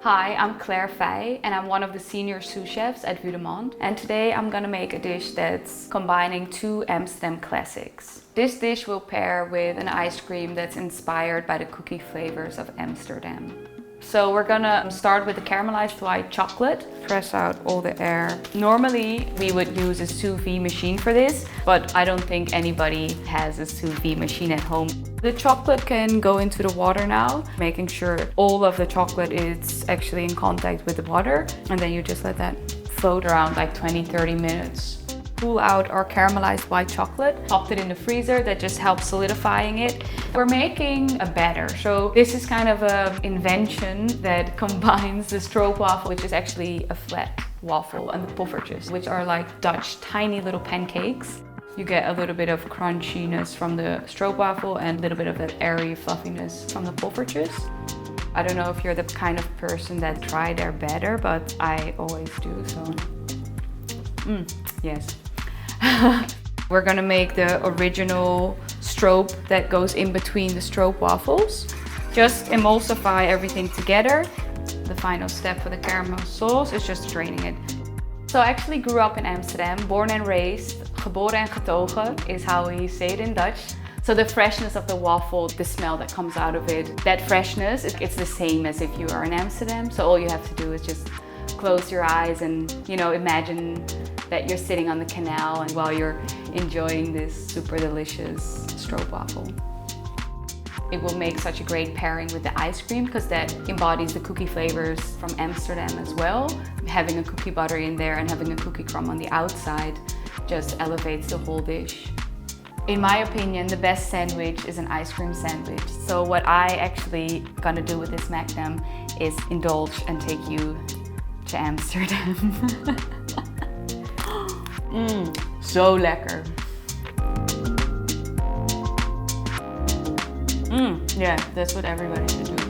Hi, I'm Feij and I'm one of the senior sous chefs at Vue de Monde. And today I'm gonna make a dish that's combining two Amsterdam classics. This dish will pair with an ice cream that's inspired by the cookie flavors of Amsterdam. So we're gonna start with the caramelized white chocolate. Press out all the air. Normally we would use a sous vide machine for this, but I don't think anybody has a sous vide machine at home. The chocolate can go into the water now, making sure all of the chocolate is actually in contact with the water. And then you just let that float around like 20-30 minutes. Pull out our caramelized white chocolate, popped it in the freezer. That just helps solidifying it. We're making a batter. So this is kind of an invention that combines the stroopwafel, which is actually a flat waffle, and the poffertjes, which are like Dutch tiny little pancakes. You get a little bit of crunchiness from the stroopwafel and a little bit of that airy fluffiness from the poffertjes. I don't know if you're the kind of person that try their batter, but I always do, so. Yes. We're gonna make the original stroop that goes in between the stroopwafels. Just emulsify everything together. The final step for the caramel sauce is just draining it. So I actually grew up in Amsterdam, born and raised. Geboren en getogen is how we say it in Dutch. So the freshness of the waffle, the smell that comes out of it, that freshness, it's the same as if you are in Amsterdam. So all you have to do is just close your eyes and, imagine that you're sitting on the canal and while you're enjoying this super delicious stroopwafel. It will make such a great pairing with the ice cream because that embodies the cookie flavors from Amsterdam as well. Having a cookie butter in there and having a cookie crumb on the outside just elevates the whole dish. In my opinion, the best sandwich is an ice cream sandwich. So what I actually gonna do with this magnum is indulge and take you to Amsterdam. Zo lekker. Yeah, that's what everybody should do.